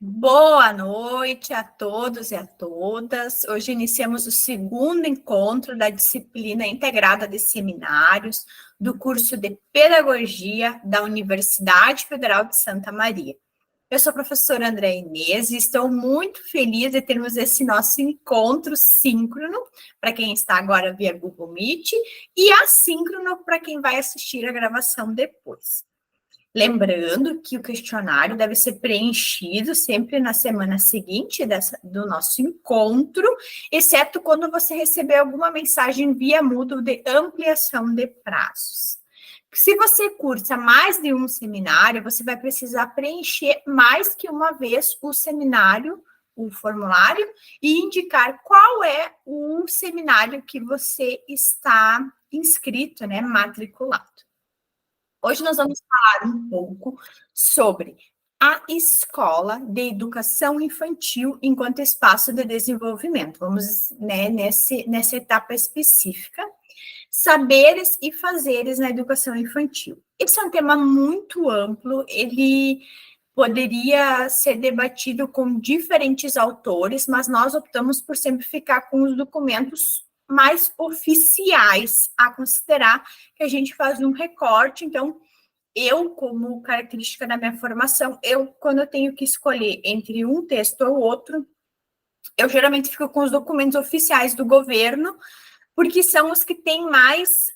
Boa noite a todos e a todas. Hoje iniciamos o segundo encontro da disciplina integrada de seminários do curso de Pedagogia da Universidade Federal de Santa Maria. Eu sou a professora Andréa Inês e estou muito feliz de termos esse nosso encontro síncrono, para quem está agora via Google Meet, e assíncrono para quem vai assistir a gravação depois. Lembrando que o questionário deve ser preenchido sempre na semana seguinte do nosso encontro, exceto quando você receber alguma mensagem via Moodle de ampliação de prazos. Se você cursa mais de um seminário, você vai precisar preencher mais que uma vez o seminário, o formulário, e indicar qual é o seminário que você está inscrito, né, matriculado. Hoje nós vamos falar um pouco sobre a escola de educação infantil enquanto espaço de desenvolvimento. Vamos, né, nessa etapa específica, saberes e fazeres na educação infantil. Esse é um tema muito amplo, ele poderia ser debatido com diferentes autores, mas nós optamos por sempre ficar com os documentos mais oficiais a considerar, que a gente faz um recorte. Então, eu, como característica da minha formação, quando eu tenho que escolher entre um texto ou outro, eu geralmente fico com os documentos oficiais do governo, porque são os que têm mais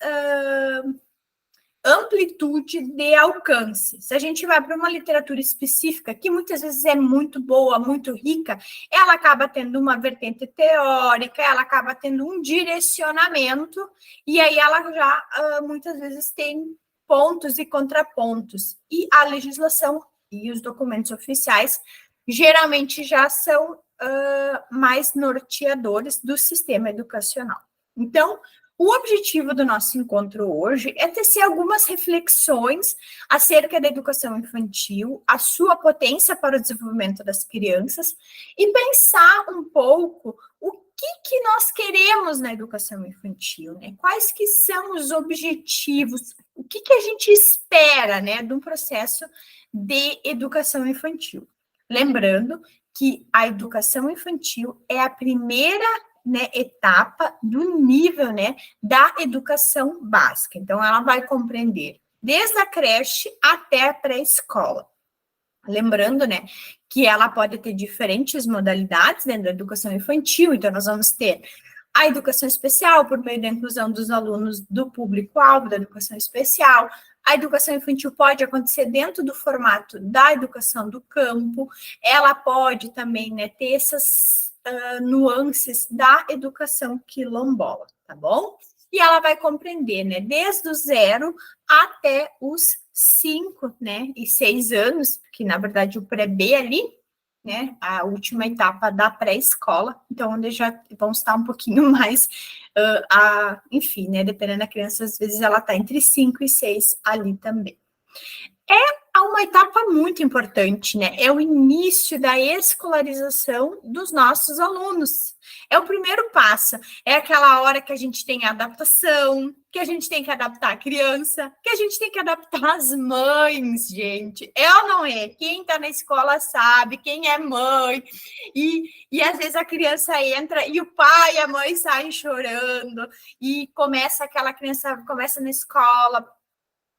amplitude de alcance. Se a gente vai para uma literatura específica, que muitas vezes é muito boa, muito rica, ela acaba tendo uma vertente teórica, ela acaba tendo um direcionamento, e aí ela já muitas vezes tem pontos e contrapontos. E a legislação e os documentos oficiais geralmente já são mais norteadores do sistema educacional. Então, o objetivo do nosso encontro hoje é tecer algumas reflexões acerca da educação infantil, a sua potência para o desenvolvimento das crianças, e pensar um pouco o que nós queremos na educação infantil, né? Quais que são os objetivos, o que a gente espera, né, de um processo de educação infantil. Lembrando que a educação infantil é a primeira, né, etapa do nível, né, da educação básica. Então, ela vai compreender desde a creche até a pré-escola. Lembrando, né, que ela pode ter diferentes modalidades dentro da educação infantil. Então, nós vamos ter a educação especial, por meio da inclusão dos alunos do público-alvo da educação especial. A educação infantil pode acontecer dentro do formato da educação do campo. Ela pode também, né, ter essas nuances da educação quilombola, tá bom? E ela vai compreender, né, desde o 0 até os 5, né, e 6 anos, que na verdade o pré-B ali, né, a última etapa da pré-escola, então onde já vão estar um pouquinho mais, enfim, né, dependendo da criança, às vezes ela está entre 5 e 6 ali também. É uma etapa muito importante, né? É o início da escolarização dos nossos alunos. É o primeiro passo. É aquela hora que a gente tem a adaptação, que a gente tem que adaptar a criança, que a gente tem que adaptar as mães, gente. É ou não é? Quem está na escola sabe, quem é mãe. E às vezes a criança entra e o pai e a mãe saem chorando, e começa aquela criança, começa na escola.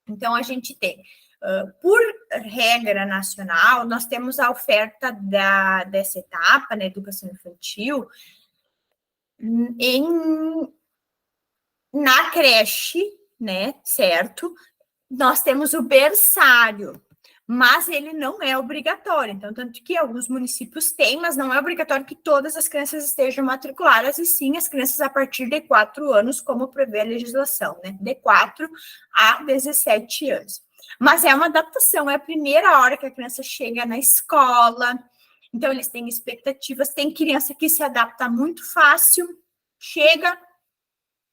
Então, a gente tem... por regra nacional, nós temos a oferta dessa etapa, na educação infantil, na creche, né, certo? Nós temos o berçário, mas ele não é obrigatório. Então, tanto que alguns municípios têm, mas não é obrigatório que todas as crianças estejam matriculadas, e sim as crianças a partir de 4 anos, como prevê a legislação, né? De 4 a 17 anos. Mas é uma adaptação, é a primeira hora que a criança chega na escola, então eles têm expectativas. Tem criança que se adapta muito fácil, chega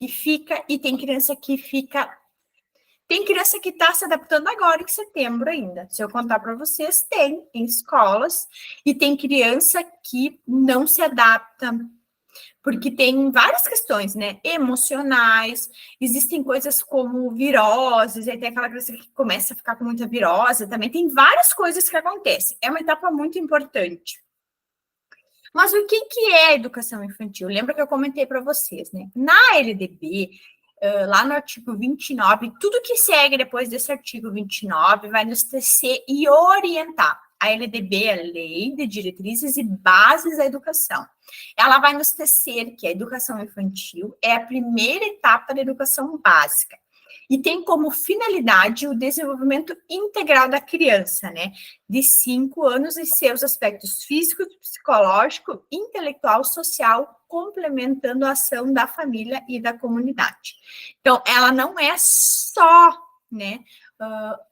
e fica, e tem criança que fica... Tem criança que está se adaptando agora em setembro ainda. Se eu contar para vocês, tem em escolas, e tem criança que não se adapta Porque tem várias questões, né? Emocionais, existem coisas como viroses, aí tem aquela criança que começa a ficar com muita virose, também tem várias coisas que acontecem. É uma etapa muito importante. Mas o que é a educação infantil? Lembra que eu comentei para vocês, né? Na LDB, lá no artigo 29, tudo que segue depois desse artigo 29 vai nos tecer e orientar. A LDB é a Lei de Diretrizes e Bases da Educação. Ela vai nos tecer que a educação infantil é a primeira etapa da educação básica e tem como finalidade o desenvolvimento integral da criança, né, de 5 anos e seus aspectos físico, psicológico, intelectual, social, complementando a ação da família e da comunidade. Então, ela não é só, né,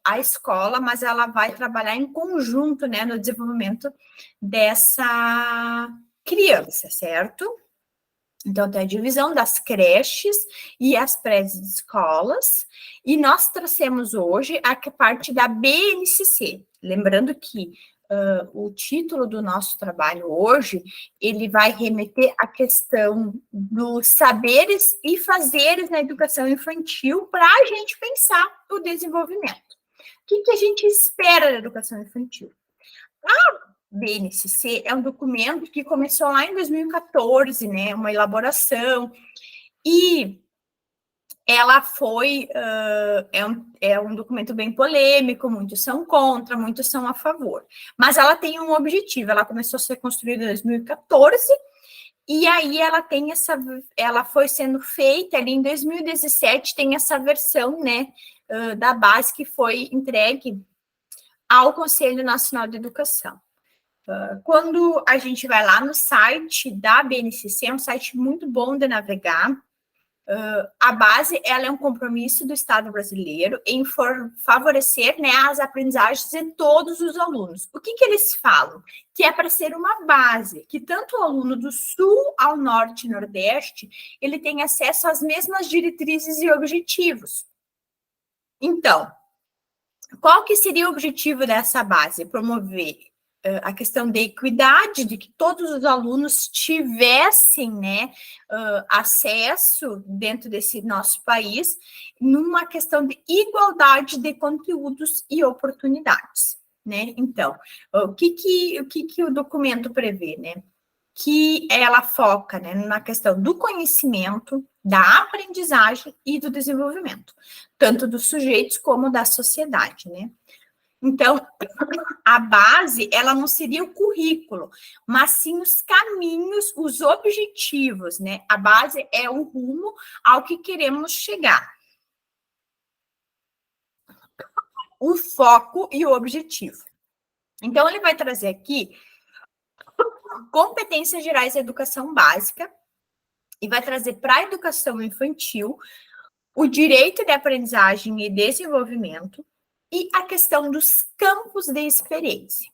a escola, mas ela vai trabalhar em conjunto, né, no desenvolvimento dessa criança, certo? Então, tem a divisão das creches e as pré-escolas, e nós trouxemos hoje a parte da BNCC. Lembrando que o título do nosso trabalho hoje, ele vai remeter à questão dos saberes e fazeres na educação infantil para a gente pensar o desenvolvimento. O que a gente espera da educação infantil? BNCC é um documento que começou lá em 2014, né, uma elaboração, e ela foi, é um documento bem polêmico, muitos são contra, muitos são a favor, mas ela tem um objetivo, ela começou a ser construída em 2014, e aí ela foi sendo feita ali em 2017, tem essa versão, né, da base que foi entregue ao Conselho Nacional de Educação. Quando a gente vai lá no site da BNCC, é um site muito bom de navegar, a base ela é um compromisso do Estado brasileiro em favorecer, né, as aprendizagens de todos os alunos. O que eles falam? Que é para ser uma base, que tanto o aluno do Sul ao Norte e Nordeste, ele tem acesso às mesmas diretrizes e objetivos. Então, qual que seria o objetivo dessa base? Promover a questão da equidade, de que todos os alunos tivessem, né, acesso dentro desse nosso país, numa questão de igualdade de conteúdos e oportunidades, né? Então, o que o documento prevê, né? Que ela foca, né, na questão do conhecimento, da aprendizagem e do desenvolvimento, tanto dos sujeitos como da sociedade, né? Então, a base, ela não seria o currículo, mas sim os caminhos, os objetivos, né? A base é o rumo ao que queremos chegar. O foco e o objetivo. Então, ele vai trazer aqui competências gerais da educação básica e vai trazer para a educação infantil o direito de aprendizagem e desenvolvimento, e a questão dos campos de experiência.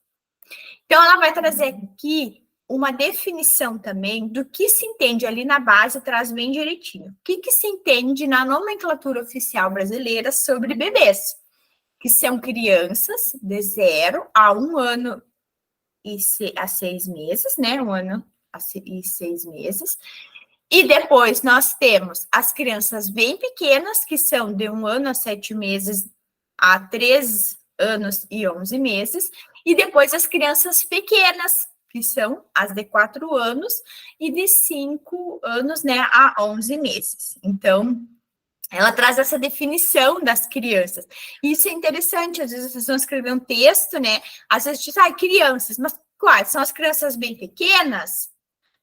Então, ela vai trazer aqui uma definição também do que se entende ali na base, traz bem direitinho. O que se entende na nomenclatura oficial brasileira sobre bebês, que são crianças de 0 a 1 ano a 6 meses, né? 1 ano e 6 meses. E depois nós temos as crianças bem pequenas, que são de 1 ano a 7 meses a 3 anos e 11 meses, e depois as crianças pequenas, que são as de 4 anos e de 5 anos, né, a 11 meses. Então, ela traz essa definição das crianças. E isso é interessante, às vezes vocês vão escrever um texto, né, às vezes diz, crianças, mas quais? São as crianças bem pequenas?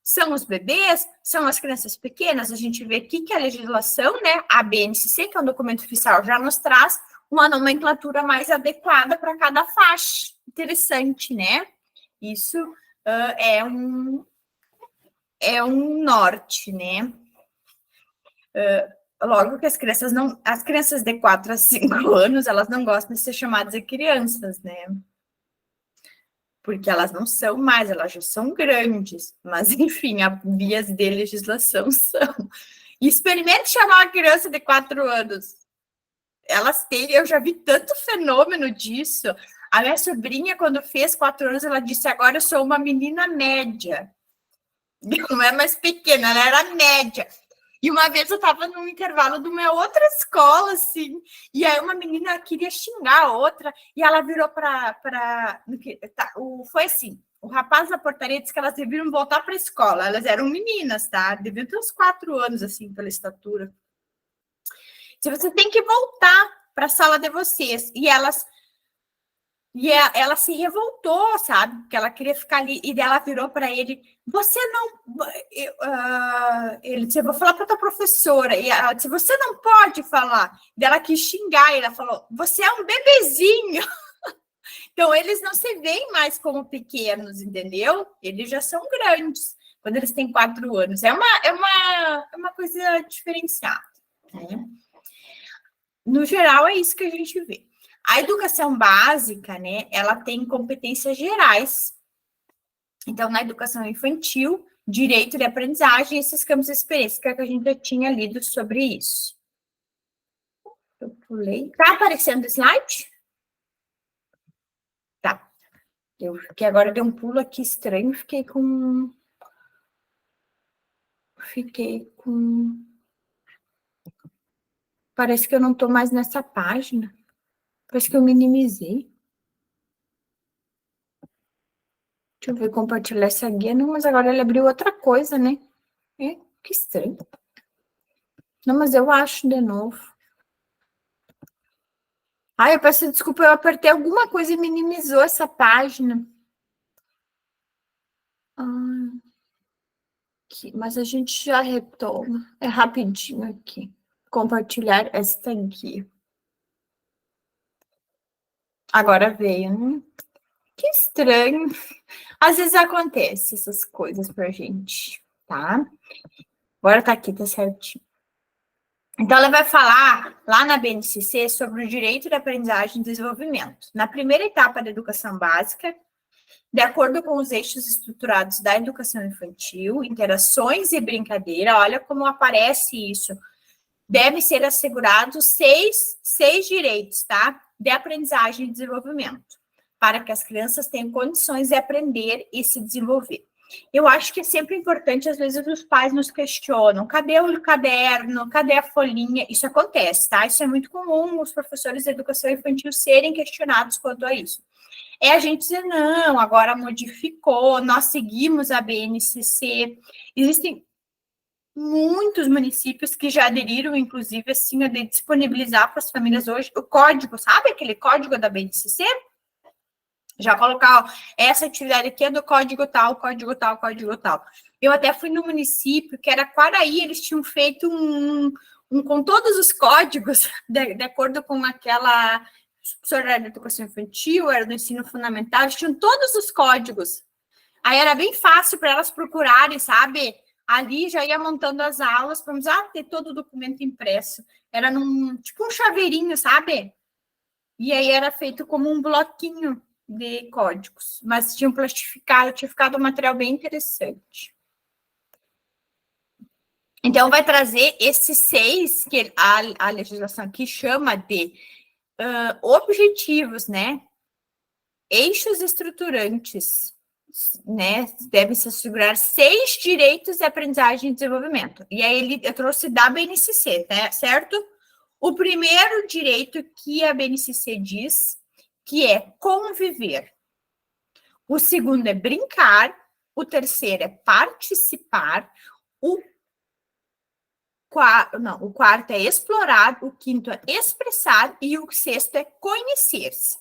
São os bebês? São as crianças pequenas? A gente vê aqui que a legislação, né, a BNCC, que é um documento oficial, já nos traz uma nomenclatura mais adequada para cada faixa. Interessante, né? Isso é um norte, né? Logo que as crianças de 4 a 5 anos, elas não gostam de ser chamadas de crianças, né? Porque elas não são mais, elas já são grandes, mas enfim, a vias de legislação são. E experimente chamar uma criança de 4 anos. Elas têm, eu já vi tanto fenômeno disso. A minha sobrinha, quando fez 4 anos, ela disse, agora eu sou uma menina média. não é mais pequena, ela era média. E uma vez eu estava no intervalo de uma outra escola, assim, e aí uma menina queria xingar a outra, e ela virou foi assim, o rapaz da portaria disse que elas deviam voltar para a escola. Elas eram meninas, tá? Deviam ter uns 4 anos, assim, pela estatura. Se você tem que voltar para a sala de vocês. Ela se revoltou, sabe? Porque ela queria ficar ali. E ela virou para ele: Você não. Ele disse: Eu vou falar para tua professora. E ela disse: Você não pode falar. E ela quis xingar. E ela falou: Você é um bebezinho. Então, eles não se veem mais como pequenos, entendeu? Eles já são grandes quando eles têm 4 anos. É uma coisa diferenciada. Né? No geral, é isso que a gente vê. A educação básica, né, ela tem competências gerais. Então, na educação infantil, direito de aprendizagem, esses campos de experiência, que a gente já tinha lido sobre isso. Eu pulei. Tá aparecendo o slide? Tá. Porque agora deu um pulo aqui estranho, fiquei com... Parece que eu não tô mais nessa página. Parece que eu minimizei. Deixa eu ver, compartilhar essa guia. Não, mas agora ele abriu outra coisa, né? Que estranho. Não, mas eu acho de novo. Eu peço desculpa, eu apertei alguma coisa e minimizou essa página. Mas a gente já retoma. É rapidinho aqui. Compartilhar esta guia. Agora veio, né? Que estranho. Às vezes acontece essas coisas pra gente, tá? Agora tá aqui, tá certinho. Então, ela vai falar lá na BNCC sobre o direito de aprendizagem e desenvolvimento. Na primeira etapa da educação básica, de acordo com os eixos estruturados da educação infantil, interações e brincadeira, olha como aparece isso. Deve ser assegurados seis direitos, tá? De aprendizagem e desenvolvimento, para que as crianças tenham condições de aprender e se desenvolver. Eu acho que é sempre importante, às vezes os pais nos questionam, cadê o caderno, cadê a folhinha? Isso acontece, tá? Isso é muito comum, os professores de educação infantil serem questionados quanto a isso. É a gente dizer, não, agora modificou, nós seguimos a BNCC. Existem muitos municípios que já aderiram, inclusive, assim, a de disponibilizar para as famílias hoje o código, sabe aquele código da BNCC? Já colocar, ó, essa atividade aqui é do código tal, código tal, código tal. Eu até fui no município, que era Quaraí, eles tinham feito um com todos os códigos, de acordo com aquela professora da educação infantil, era do ensino fundamental, eles tinham todos os códigos. Aí era bem fácil para elas procurarem, sabe? Ali já ia montando as aulas, vamos ter todo o documento impresso. Era tipo um chaveirinho, sabe? E aí era feito como um bloquinho de códigos, mas tinha ficado um material bem interessante. Então, vai trazer esses 6 que a legislação aqui chama de objetivos, né? Eixos estruturantes, né? Devem se assegurar 6 direitos de aprendizagem e desenvolvimento. E aí eu trouxe da BNCC, né? Certo? O primeiro direito que a BNCC diz que é conviver. O segundo é brincar. O terceiro é participar. O quarto é explorar. O quinto é expressar. E o sexto é conhecer-se.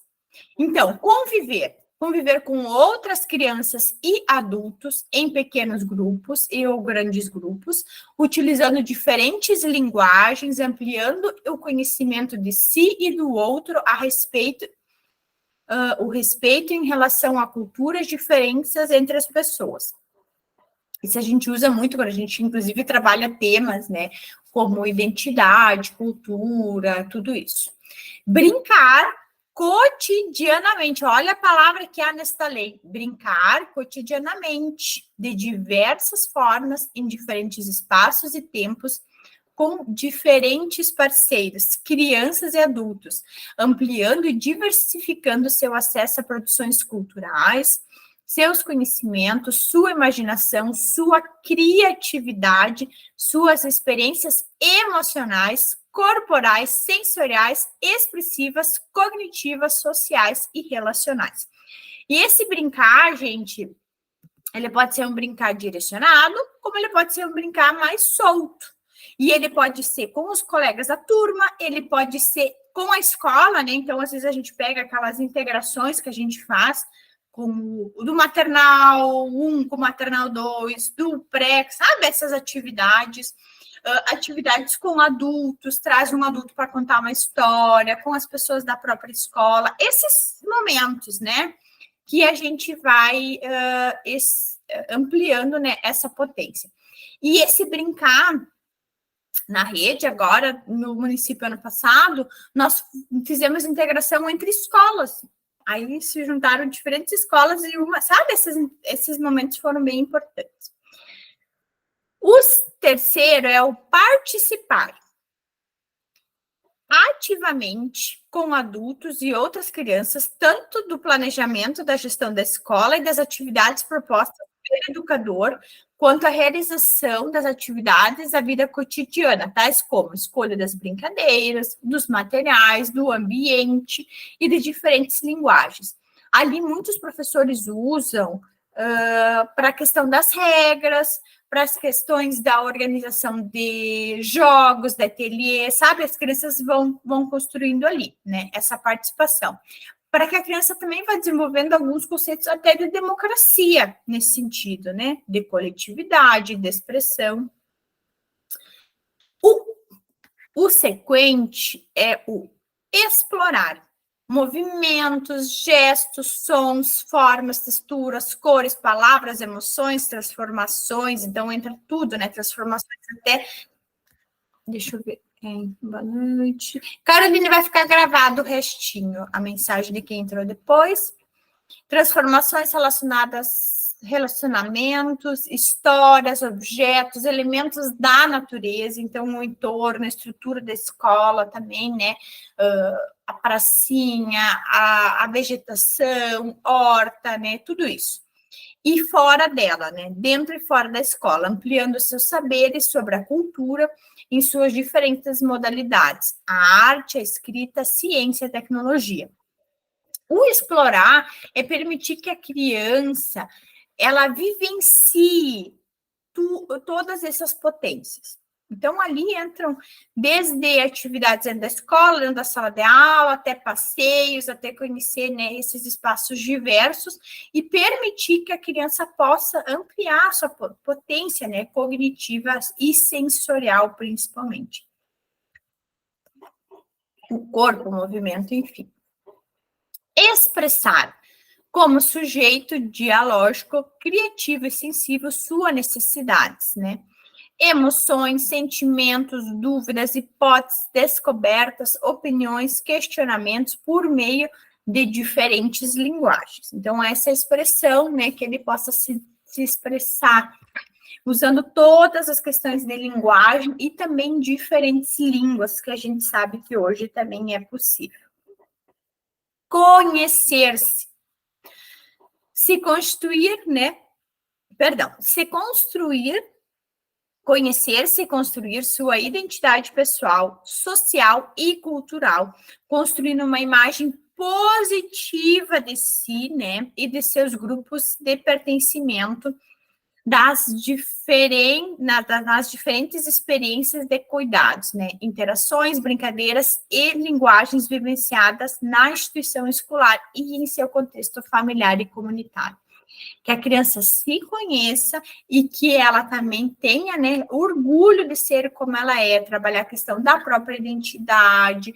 Então, conviver com outras crianças e adultos em pequenos grupos ou grandes grupos, utilizando diferentes linguagens, ampliando o conhecimento de si e do outro a respeito, o respeito em relação a culturas diferentes entre as pessoas. Isso a gente usa muito quando a gente, inclusive, trabalha temas, né, como identidade, cultura, tudo isso. Brincar cotidianamente, olha a palavra que há nesta lei, brincar cotidianamente, de diversas formas, em diferentes espaços e tempos, com diferentes parceiros, crianças e adultos, ampliando e diversificando seu acesso a produções culturais, seus conhecimentos, sua imaginação, sua criatividade, suas experiências emocionais, corporais, sensoriais, expressivas, cognitivas, sociais e relacionais. E esse brincar, gente, ele pode ser um brincar direcionado, como ele pode ser um brincar mais solto. E ele pode ser com os colegas da turma, ele pode ser com a escola, né? Então, às vezes, a gente pega aquelas integrações que a gente faz com do maternal 1 com o maternal 2, do pré, sabe? Essas atividades. Atividades com adultos, traz um adulto para contar uma história, com as pessoas da própria escola. Esses momentos, né? Que a gente vai ampliando, né, essa potência. E esse brincar na rede, agora, no município ano passado, nós fizemos integração entre escolas. Aí se juntaram diferentes escolas e sabe, esses momentos foram bem importantes. O terceiro é o participar ativamente com adultos e outras crianças, tanto do planejamento da gestão da escola e das atividades propostas pelo educador, quanto a realização das atividades da vida cotidiana, tais como escolha das brincadeiras, dos materiais, do ambiente e de diferentes linguagens. Ali, muitos professores usam para a questão das regras, para as questões da organização de jogos, de ateliê, sabe? As crianças vão construindo ali, né? Essa participação. Para que a criança também vá desenvolvendo alguns conceitos até de democracia, nesse sentido, né? De coletividade, de expressão. O sequente é o explorar. Movimentos, gestos, sons, formas, texturas, cores, palavras, emoções, transformações, então entra tudo, né? Transformações até. Deixa eu ver. Boa noite. Caroline, vai ficar gravado o restinho, a mensagem de quem entrou depois. Transformações relacionamentos, histórias, objetos, elementos da natureza, então o entorno, a estrutura da escola também, né? A pracinha, a vegetação, horta, né? Tudo isso. E fora dela, né? Dentro e fora da escola, ampliando seus saberes sobre a cultura em suas diferentes modalidades, a arte, a escrita, a ciência e a tecnologia. O explorar é permitir que a criança ela vivencie todas essas potências. Então, ali entram desde atividades dentro da escola, dentro da sala de aula, até passeios, até conhecer, né, esses espaços diversos e permitir que a criança possa ampliar a sua potência, né, cognitiva e sensorial, principalmente. O corpo, o movimento, enfim. Expressar como sujeito dialógico, criativo e sensível suas necessidades, né? Emoções, sentimentos, dúvidas, hipóteses, descobertas, opiniões, questionamentos por meio de diferentes linguagens. Então, essa expressão, né, que ele possa se expressar usando todas as questões de linguagem e também diferentes línguas, que a gente sabe que hoje também é possível. Conhecer-se. Se constituir, né? Perdão, se construir, conhecer-se e construir sua identidade pessoal, social e cultural, construindo uma imagem positiva de si, né? E de seus grupos de pertencimento nas diferentes experiências de cuidados, né? Interações, brincadeiras e linguagens vivenciadas na instituição escolar e em seu contexto familiar e comunitário. Que a criança se conheça e que ela também tenha, né, orgulho de ser como ela é, trabalhar a questão da própria identidade,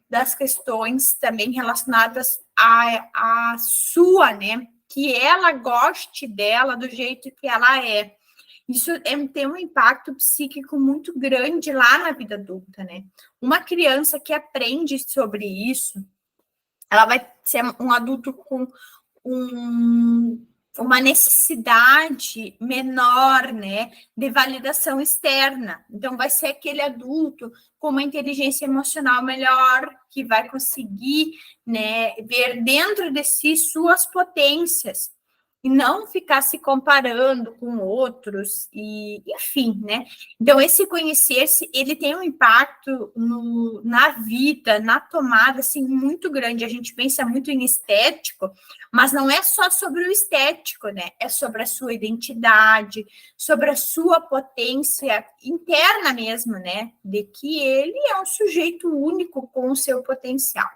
das questões também relacionadas à sua, né, que ela goste dela do jeito que ela é. Isso tem um impacto psíquico muito grande lá na vida adulta, né? Uma criança que aprende sobre isso, ela vai ser um adulto com uma necessidade menor, né, de validação externa. Então, vai ser aquele adulto com uma inteligência emocional melhor, que vai conseguir, né, ver dentro de si suas potências. e não ficar se comparando com outros, e enfim, né? Então, esse conhecer-se, ele tem um impacto na vida, na tomada, assim, muito grande. A gente pensa muito em estético, mas não é só sobre o estético, né? É sobre a sua identidade, sobre a sua potência interna mesmo, né? De que ele é um sujeito único com o seu potencial.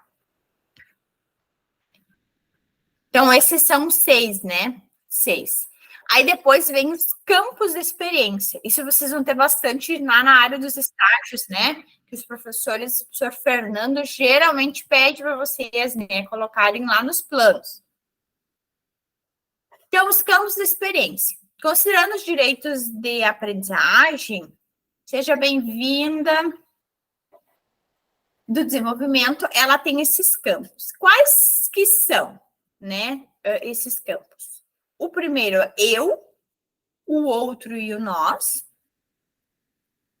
Então, esses são 6, né? 6. Aí depois vem os campos de experiência. Isso vocês vão ter bastante lá na área dos estágios, né? Que os professores, o professor Fernando geralmente pede para vocês, né, colocarem lá nos planos. Então, os campos de experiência. Considerando os direitos de aprendizagem, seja bem-vinda do desenvolvimento, ela tem esses campos. Quais que são, né, esses campos? O primeiro é eu, o outro e o nós.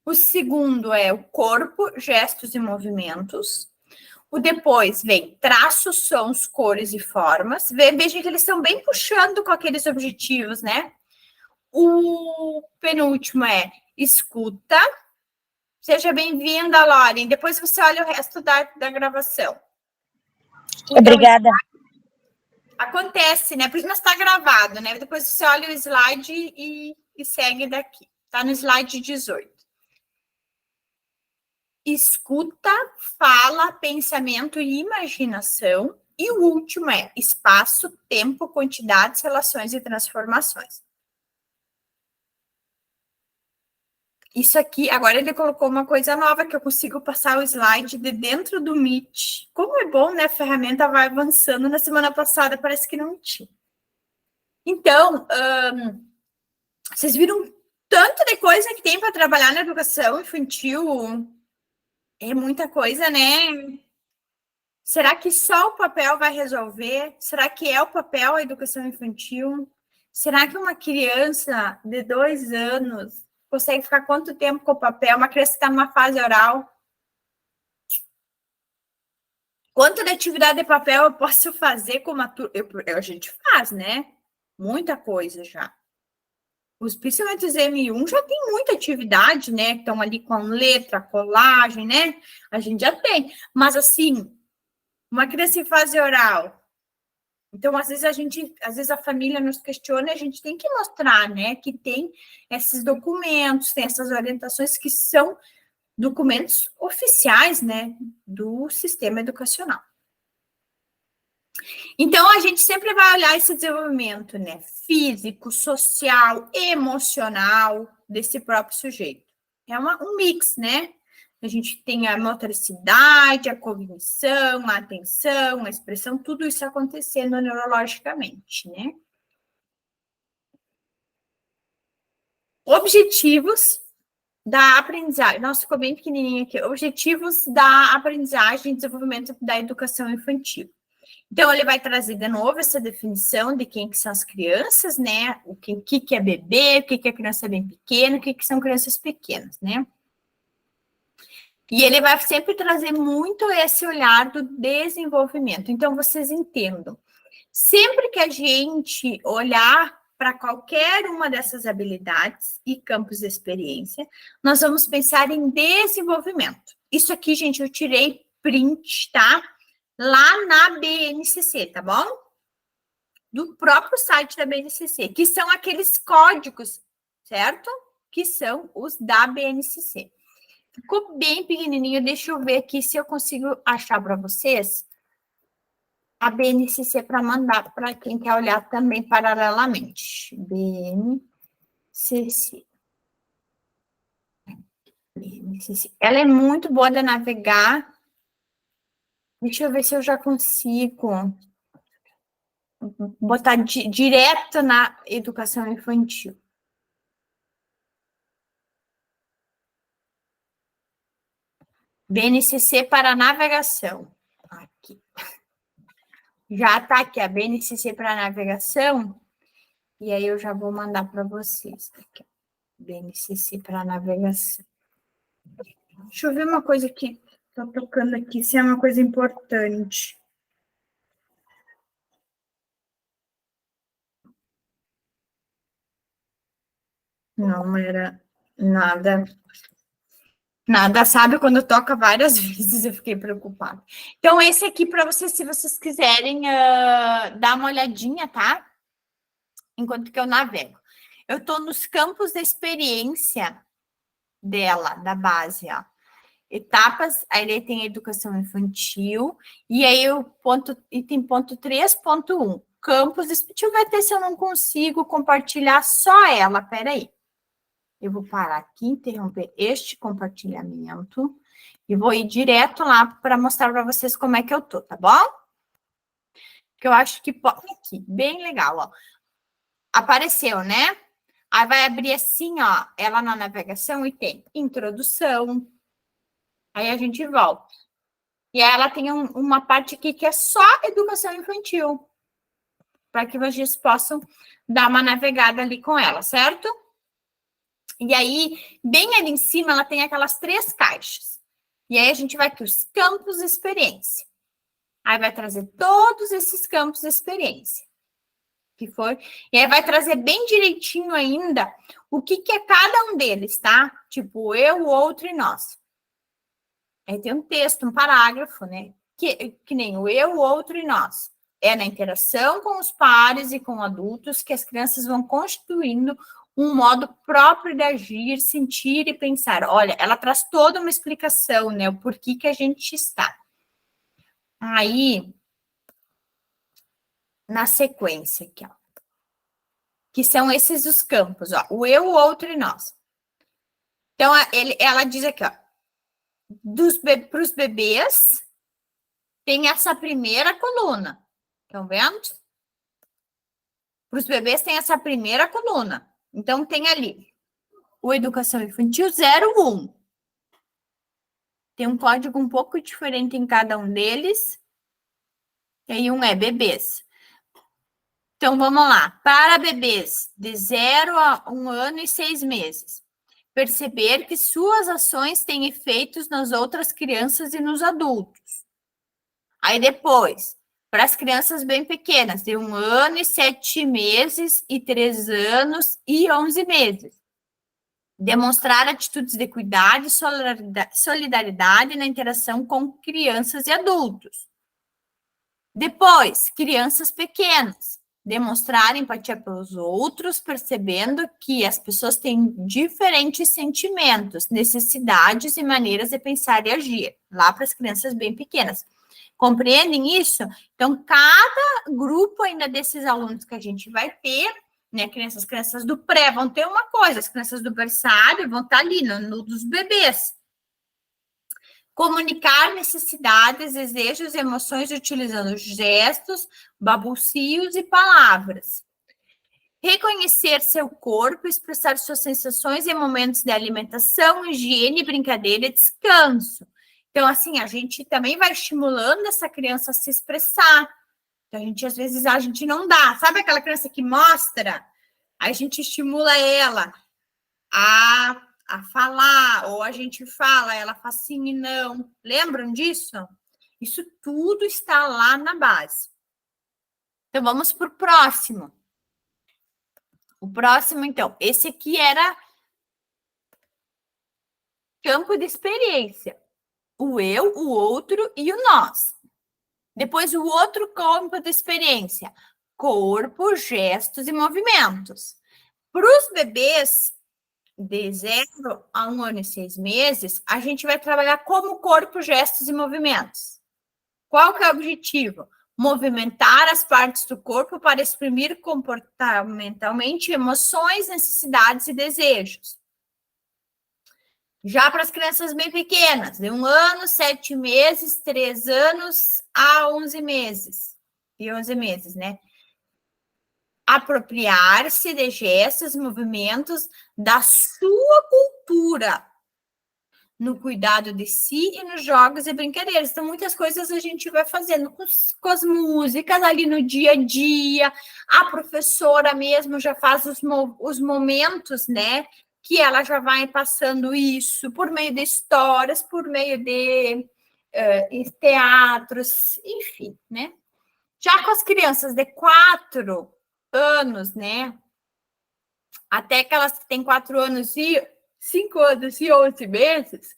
O segundo é o corpo, gestos e movimentos. O depois vem traços, sons, cores e formas. Veja que eles estão bem puxando com aqueles objetivos, né? O penúltimo é escuta. Seja bem-vinda, Lauren. Depois você olha o resto da gravação. Então, obrigada. Acontece, né? Por isso não está gravado, né? Depois você olha o slide e segue daqui. Está no slide 18. Escuta, fala, pensamento e imaginação. E o último é espaço, tempo, quantidades, relações e transformações. Isso aqui, agora ele colocou uma coisa nova, que eu consigo passar o slide de dentro do Meet. Como é bom, né? A ferramenta vai avançando. Na semana passada parece que não tinha. Então, vocês viram tanto de coisa que tem para trabalhar na educação infantil? É muita coisa, né? Será que só o papel vai resolver? Será que é o papel a educação infantil? Será que uma criança de 2 anos consegue ficar quanto tempo com o papel? Uma criança que está numa fase oral. Quanto de atividade de papel eu posso fazer com uma turma? A gente faz, né? Muita coisa já. Principalmente os M1 já tem muita atividade, né? Estão ali com letra, colagem, né? A gente já tem. Mas, assim, uma criança em fase oral. Então, às vezes a família nos questiona e a gente tem que mostrar, né? Que tem esses documentos, tem essas orientações que são documentos oficiais, né? Do sistema educacional. Então, a gente sempre vai olhar esse desenvolvimento, né? Físico, social, emocional desse próprio sujeito. É um mix, né? A gente tem a motricidade, a cognição, a atenção, a expressão, tudo isso acontecendo neurologicamente, né? Objetivos da aprendizagem. Nossa, ficou bem pequenininho aqui. Objetivos da aprendizagem e desenvolvimento da educação infantil. Então, ele vai trazer de novo essa definição de quem que são as crianças, né? O que é bebê, o que é criança bem pequena, o que são crianças pequenas, né? E ele vai sempre trazer muito esse olhar do desenvolvimento. Então, vocês entendam. Sempre que a gente olhar para qualquer uma dessas habilidades e campos de experiência, nós vamos pensar em desenvolvimento. Isso aqui, gente, eu tirei print, tá? Lá na BNCC, tá bom? Do próprio site da BNCC, que são aqueles códigos, certo? Que são os da BNCC. Ficou bem pequenininho, deixa eu ver aqui se eu consigo achar para vocês a BNCC para mandar para quem quer olhar também paralelamente. BNCC. Ela é muito boa de navegar. Deixa eu ver se eu já consigo botar direto na educação infantil. BNCC para navegação. Aqui. Já está aqui a BNCC para navegação. E aí eu já vou mandar para vocês. Aqui. BNCC para navegação. Deixa eu ver uma coisa que está tocando aqui, se é uma coisa importante. Não era nada. Nada, sabe? Quando toca várias vezes, eu fiquei preocupada. Então, esse aqui para vocês, se vocês quiserem dar uma olhadinha, tá? Enquanto que eu navego. Eu estou nos campos da experiência dela, da base, ó. Etapas, aí ele tem educação infantil, e aí o ponto, item ponto 3.1, campos, deixa eu ver até se eu não consigo compartilhar só ela, peraí. Eu vou parar aqui, interromper este compartilhamento, e vou ir direto lá para mostrar para vocês como é que eu tô, tá bom? Que eu acho que pode, aqui, bem legal, ó. Apareceu, né? Aí vai abrir assim, ó, ela na navegação e tem introdução. Aí a gente volta. E aí ela tem uma parte aqui que é só educação infantil. Para que vocês possam dar uma navegada ali com ela, certo? E aí, bem ali em cima, ela tem aquelas 3 caixas. E aí a gente vai ter os campos de experiência. Aí vai trazer todos esses campos de experiência. Que foi. E aí vai trazer bem direitinho ainda o que é cada um deles, tá? Tipo, eu, o outro e nós. Aí tem um texto, um parágrafo, né? Que nem o eu, o outro e nós. É na interação com os pares e com adultos que as crianças vão constituindo um modo próprio de agir, sentir e pensar. Olha, ela traz toda uma explicação, né? O porquê que a gente está. Aí, na sequência aqui, ó. Que são esses os campos, ó. O eu, o outro e nós. Então, ela diz aqui, ó. Para os bebês, tem essa primeira coluna. Estão vendo? Para os bebês tem essa primeira coluna. Então, tem ali o Educação Infantil 01. Tem um código um pouco diferente em cada um deles. E aí, um é bebês. Então, vamos lá. Para bebês de 0 a 1 ano e 6 meses. Perceber que suas ações têm efeitos nas outras crianças e nos adultos. Aí, depois, para as crianças bem pequenas, de 1 ano e 7 meses, e 3 anos e 11 meses. Demonstrar atitudes de cuidado e solidariedade na interação com crianças e adultos. Depois, crianças pequenas. Demonstrar empatia pelos outros, percebendo que as pessoas têm diferentes sentimentos, necessidades e maneiras de pensar e agir. Lá para as crianças bem pequenas. Compreendem isso? Então, cada grupo ainda desses alunos que a gente vai ter, né, crianças do pré vão ter uma coisa, as crianças do berçário vão estar ali no dos bebês. Comunicar necessidades, desejos e emoções utilizando gestos, balbucios e palavras. Reconhecer seu corpo, expressar suas sensações em momentos de alimentação, higiene, brincadeira e descanso. Então, assim, a gente também vai estimulando essa criança a se expressar. Então, às vezes, a gente não dá. Sabe aquela criança que mostra? Aí a gente estimula ela a falar, ou a gente fala, ela faz sim e não. Lembram disso? Isso tudo está lá na base. Então, vamos para o próximo. O próximo, então, esse aqui era campo de experiência. O eu, o outro e o nós. Depois, o outro campo de experiência. Corpo, gestos e movimentos. Para os bebês de 0 a 1 ano e 6 meses, a gente vai trabalhar como corpo, gestos e movimentos. Qual que é o objetivo? Movimentar as partes do corpo para exprimir comportamentalmente emoções, necessidades e desejos. Já para as crianças bem pequenas, de 1 ano, 7 meses, 3 anos a 11 meses. E 11 meses, né? Apropriar-se de gestos, movimentos da sua cultura, no cuidado de si e nos jogos e brincadeiras. Então, muitas coisas a gente vai fazendo com as músicas ali no dia a dia. A professora mesmo já faz os momentos, né? Que ela já vai passando isso por meio de histórias, por meio de teatros, enfim, né? Já com as crianças de 4 anos, né? até que elas têm 4 anos e 5 anos e 11 meses,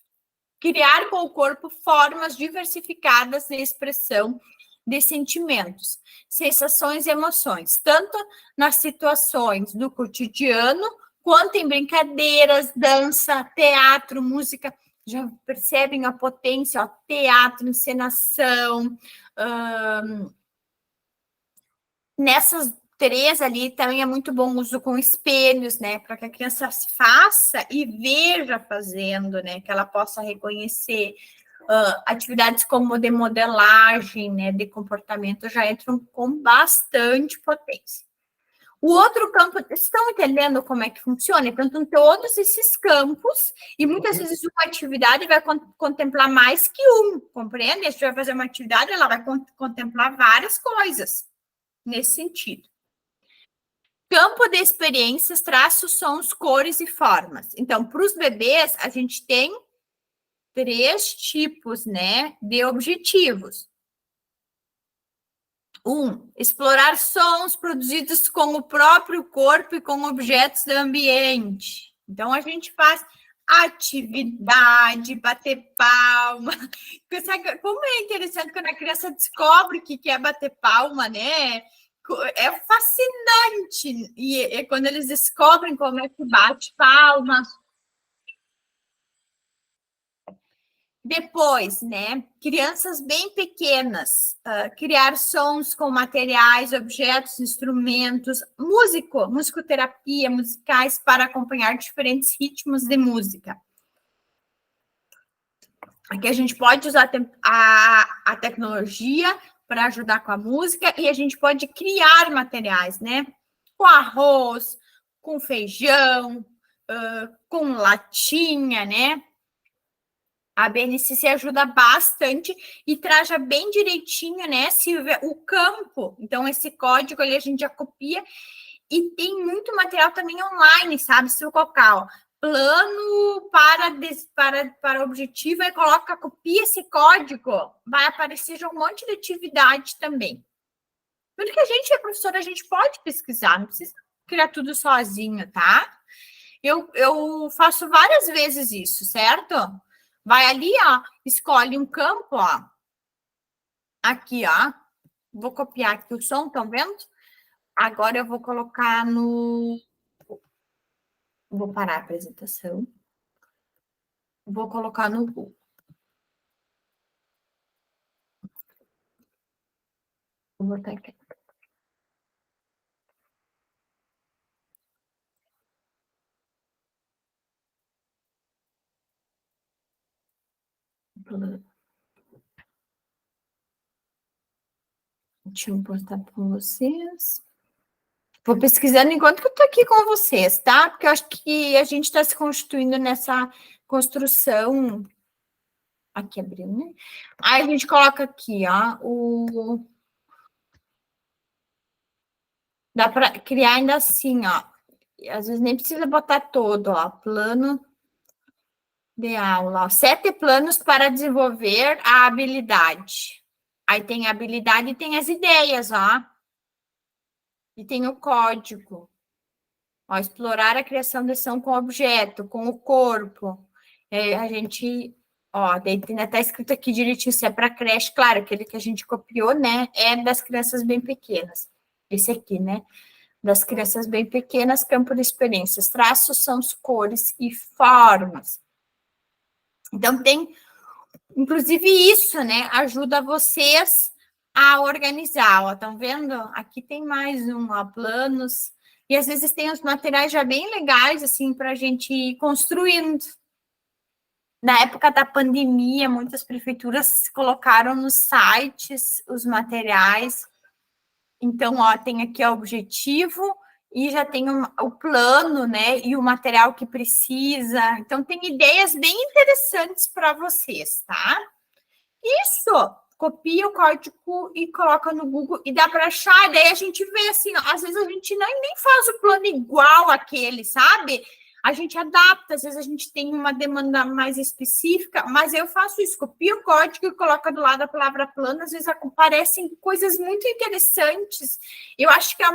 criar com o corpo formas diversificadas de expressão de sentimentos, sensações e emoções, tanto nas situações do cotidiano, quanto em brincadeiras, dança, teatro, música. Já percebem a potência, ó, teatro, encenação. Nessas 3 ali também é muito bom o uso com espelhos, né? Para que a criança faça e veja fazendo, né? Que ela possa reconhecer. Atividades como de modelagem, né? De comportamento já entram com bastante potência. O outro campo, vocês estão entendendo como é que funciona? Então, tem todos esses campos, e muitas vezes uma atividade vai contemplar mais que um, compreende? Se você vai fazer uma atividade, ela vai contemplar várias coisas nesse sentido. Campo de experiências, traços, sons, cores e formas. Então, para os bebês, a gente tem 3 tipos, né, de objetivos. 1, explorar sons produzidos com o próprio corpo e com objetos do ambiente. Então, a gente faz atividade, bater palma. Como é interessante quando a criança descobre que quer bater palma, né? É fascinante. E quando eles descobrem como é que bate palma. Depois, né, crianças bem pequenas, criar sons com materiais, objetos, instrumentos, musicoterapia, musicais para acompanhar diferentes ritmos de música. Aqui a gente pode usar a tecnologia para ajudar com a música e a gente pode criar materiais, né, com arroz, com feijão, com latinha, né. A BNCC ajuda bastante e traz já bem direitinho, né, Silvia, o campo. Então, esse código ali a gente já copia e tem muito material também online, sabe? Se eu colocar, ó, plano para objetivo e copia esse código, vai aparecer já um monte de atividade também. Tudo que a gente é professora, a gente pode pesquisar, não precisa criar tudo sozinho, tá? Eu faço várias vezes isso, certo? Vai ali, ó, escolhe um campo, ó. Aqui, ó. Vou copiar aqui o som, estão vendo? Agora eu vou colocar no... Vou parar a apresentação. Vou colocar no Google. Vou botar aqui. Deixa eu postar para vocês. Vou pesquisando enquanto que eu estou aqui com vocês, tá? Porque eu acho que a gente está se constituindo nessa construção. Aqui abriu, né? Aí a gente coloca aqui, ó, Dá para criar ainda assim, ó. Às vezes nem precisa botar todo, ó. Plano de aula. 7 planos para desenvolver a habilidade. Aí tem a habilidade e tem as ideias, ó. E tem o código. Ó, explorar a criação de ação com objeto, com o corpo. A gente, ó, ainda tá escrito aqui direitinho se é para creche. Claro, aquele que a gente copiou, né, é das crianças bem pequenas. Esse aqui, né? Das crianças bem pequenas, campo de experiências. Traços são as cores e formas. Então, tem, inclusive, isso, né? Ajuda vocês a organizar, ó. Estão vendo? Aqui tem mais um, ó, planos. E, às vezes, tem os materiais já bem legais, assim, para a gente ir construindo. Na época da pandemia, muitas prefeituras colocaram nos sites os materiais. Então, ó, tem aqui o objetivo e já tem o plano, né? E o material que precisa. Então, tem ideias bem interessantes para vocês, tá? Isso! Copia o código e coloca no Google e dá para achar. Daí a gente vê assim, ó, às vezes a gente nem faz o plano igual àquele, sabe? A gente adapta, às vezes a gente tem uma demanda mais específica, mas eu faço isso, copio o código e coloco do lado a palavra plano, às vezes aparecem coisas muito interessantes. Eu acho que é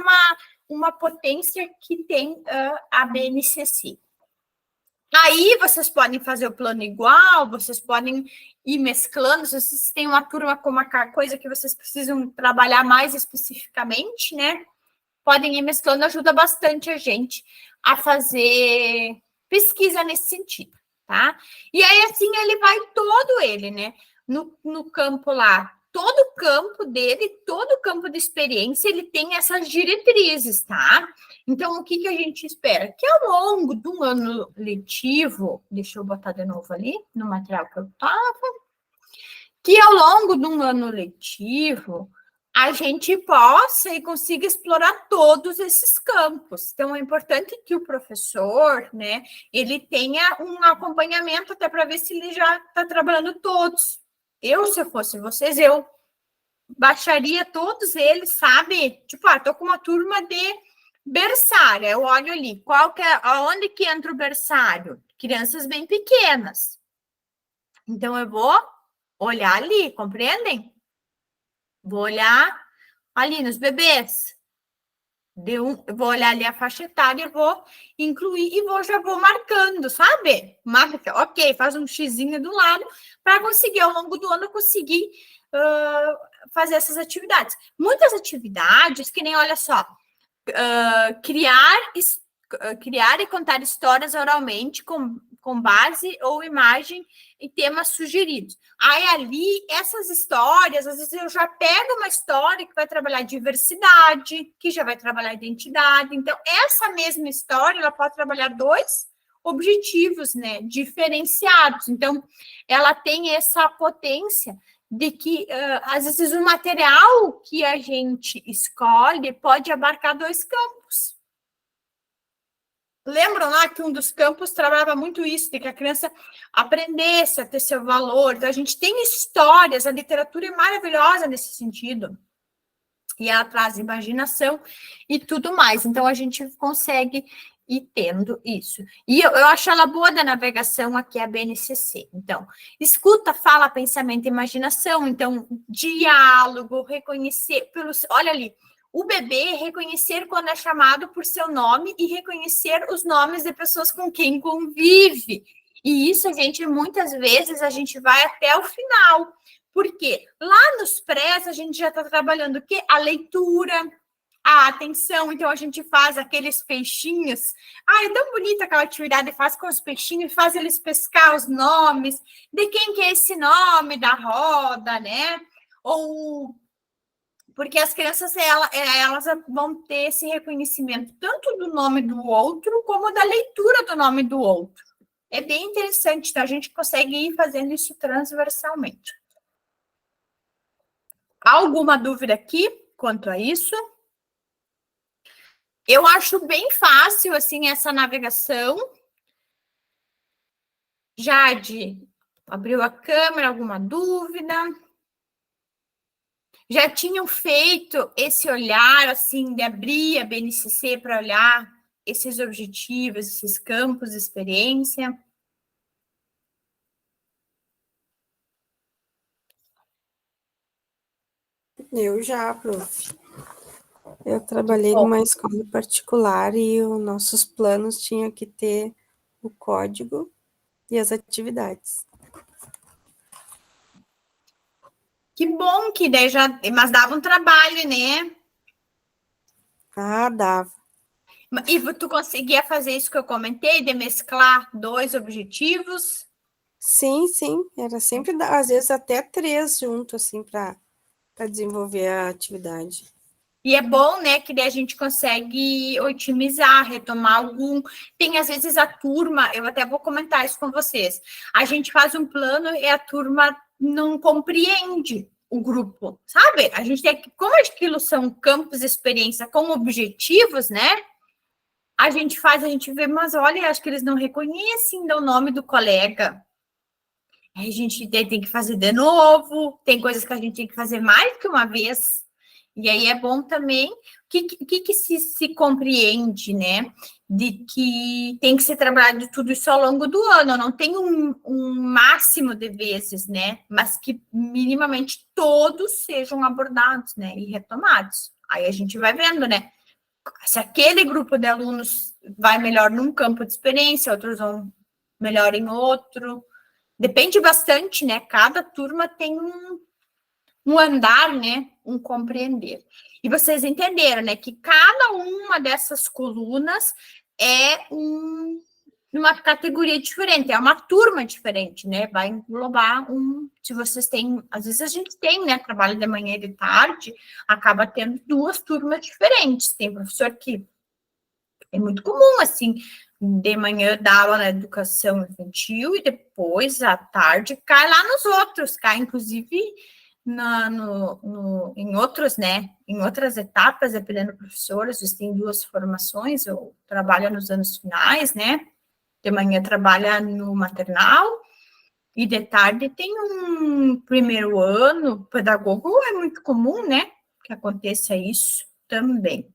uma potência que tem a BNCC. Aí vocês podem fazer o plano igual, vocês podem ir mesclando, se vocês têm uma turma com uma coisa que vocês precisam trabalhar mais especificamente, né? Podem ir mesclando, ajuda bastante a gente a fazer pesquisa nesse sentido, tá? E aí, assim, ele vai todo ele, né? No campo lá, todo o campo dele, todo o campo de experiência, ele tem essas diretrizes, tá? Então, o que a gente espera? Que ao longo de um ano letivo, deixa eu botar de novo ali, no material que eu estava, que ao longo de um ano letivo, a gente possa e consiga explorar todos esses campos. Então, é importante que o professor, né, ele tenha um acompanhamento até para ver se ele já está trabalhando todos. Se eu fosse vocês, eu baixaria todos eles, sabe? Tipo, tô com uma turma de berçário, eu olho ali, aonde que entra o berçário? Crianças bem pequenas. Então, eu vou olhar ali, compreendem? Vou olhar ali nos bebês. Eu vou olhar ali a faixa etária, vou incluir e já vou marcando, sabe? Marca, ok, faz um xizinho do lado para conseguir, ao longo do ano, conseguir fazer essas atividades. Muitas atividades, que nem, olha só, criar e contar histórias oralmente com base ou imagem e temas sugeridos. Aí, ali, essas histórias, às vezes eu já pego uma história que vai trabalhar diversidade, que já vai trabalhar identidade. Então, essa mesma história, ela pode trabalhar dois objetivos, né, diferenciados. Então, ela tem essa potência de que, às vezes, o material que a gente escolhe pode abarcar dois campos. Lembram lá que um dos campos trabalhava muito isso, de que a criança aprendesse a ter seu valor. Então, a gente tem histórias, a literatura é maravilhosa nesse sentido. E ela traz imaginação e tudo mais. Então, a gente consegue ir tendo isso. E eu acho ela boa da navegação aqui, a BNCC. Então, escuta, fala, pensamento, imaginação. Então, diálogo, reconhecer pelos... Olha ali, o bebê reconhecer quando é chamado por seu nome e reconhecer os nomes de pessoas com quem convive. E isso, muitas vezes, a gente vai até o final. Porque lá nos prés, a gente já está trabalhando o quê? A leitura, a atenção. Então, a gente faz aqueles peixinhos. É tão bonita aquela atividade, faz com os peixinhos, faz eles pescar os nomes, de quem que é esse nome da roda, né? Ou... Porque as crianças, elas vão ter esse reconhecimento tanto do nome do outro, como da leitura do nome do outro. É bem interessante, então a gente consegue ir fazendo isso transversalmente. Alguma dúvida aqui quanto a isso? Eu acho bem fácil, assim, essa navegação. Jade, abriu a câmera, alguma dúvida? Já tinham feito esse olhar, assim, de abrir a BNCC para olhar esses objetivos, esses campos de experiência? Eu já, prof. Eu trabalhei numa escola particular e os nossos planos tinham que ter o código e as atividades. Que bom que daí já... Mas dava um trabalho, né? Dava. E tu conseguia fazer isso que eu comentei, de mesclar dois objetivos? Sim. Era sempre, às vezes, até 3 juntos, assim, para desenvolver a atividade. E é bom, né, que daí a gente consegue otimizar, retomar algum... Tem, às vezes, a turma... Eu até vou comentar isso com vocês. A gente faz um plano e a turma não compreende o grupo, sabe? A gente tem que... Como aquilo são campos de experiência com objetivos, né? A gente vê, mas olha, acho que eles não reconhecem o nome do colega. A gente tem que fazer de novo, tem coisas que a gente tem que fazer mais que uma vez. E aí é bom também, o que se compreende, né? De que tem que ser trabalhado tudo isso ao longo do ano, não tem um máximo de vezes, né? Mas que minimamente todos sejam abordados, né? E retomados. Aí a gente vai vendo, né? se aquele grupo de alunos vai melhor num campo de experiência, outros vão melhor em outro. Depende bastante, né? Cada turma tem um andar, né? Um compreender. E vocês entenderam, né? Que cada uma dessas colunas é uma categoria diferente, é uma turma diferente, né? Vai englobar se vocês têm, às vezes a gente tem, né? Trabalho de manhã e de tarde, acaba tendo 2 turmas diferentes. Tem professor que é muito comum, assim, de manhã dar aula na educação infantil e depois, à tarde, cai lá nos outros, cai, inclusive, em outros, né? Em outras etapas, dependendo do professor, às vezes tem 2 formações, ou trabalha nos anos finais, né? De manhã trabalha no maternal e de tarde tem um primeiro ano. Pedagogo é muito comum, né? Que aconteça isso também.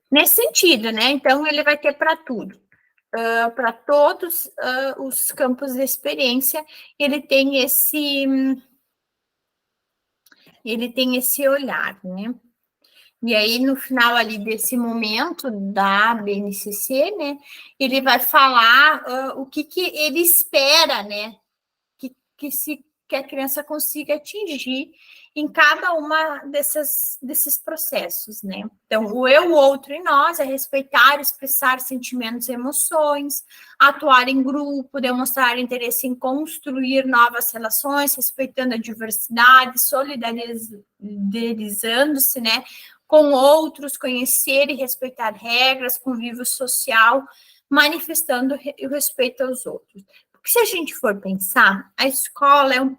Nesse sentido, né? Então, ele vai ter para tudo. Para todos os campos de experiência, ele tem esse olhar, né? E aí, no final ali desse momento da BNCC, né, ele vai falar o que ele espera, né, que a criança consiga atingir em cada uma desses processos, né? Então, o eu, o outro e nós é respeitar, expressar sentimentos e emoções, atuar em grupo, demonstrar interesse em construir novas relações, respeitando a diversidade, solidarizando-se, né, com outros, conhecer e respeitar regras, convívio social, manifestando o respeito aos outros. Porque se a gente for pensar, a escola é um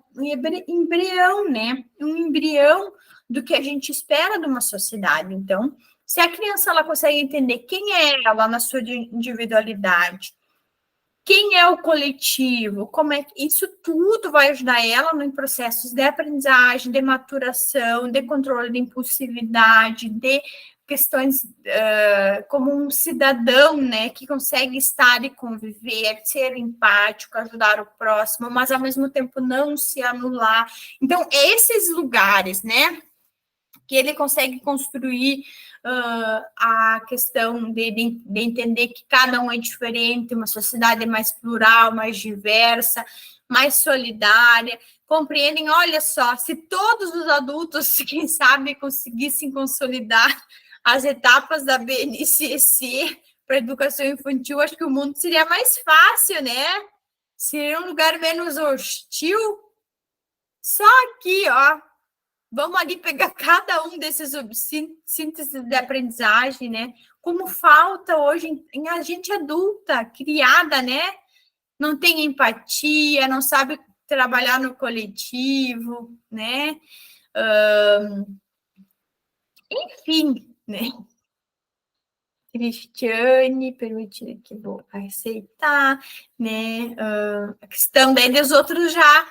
embrião, né? Um embrião do que a gente espera de uma sociedade. Então, se a criança ela consegue entender quem é ela na sua individualidade, quem é o coletivo, como é que isso tudo vai ajudar ela em processos de aprendizagem, de maturação, de controle de impulsividade, de questões como um cidadão, né, que consegue estar e conviver, ser empático, ajudar o próximo, mas ao mesmo tempo não se anular. Então, esses lugares, né, que ele consegue construir a questão de entender que cada um é diferente, uma sociedade mais plural, mais diversa, mais solidária, compreendem, olha só, se todos os adultos, quem sabe, conseguissem consolidar as etapas da BNCC para a educação infantil, acho que o mundo seria mais fácil, né? Seria um lugar menos hostil. Só aqui, ó, vamos ali pegar cada um desses sínteses de aprendizagem, né? Como falta hoje em a gente adulta, criada, né? Não tem empatia, não sabe trabalhar no coletivo, né? Enfim, né? Cristiane, permitindo que vou aceitar, né? A questão daí dos outros já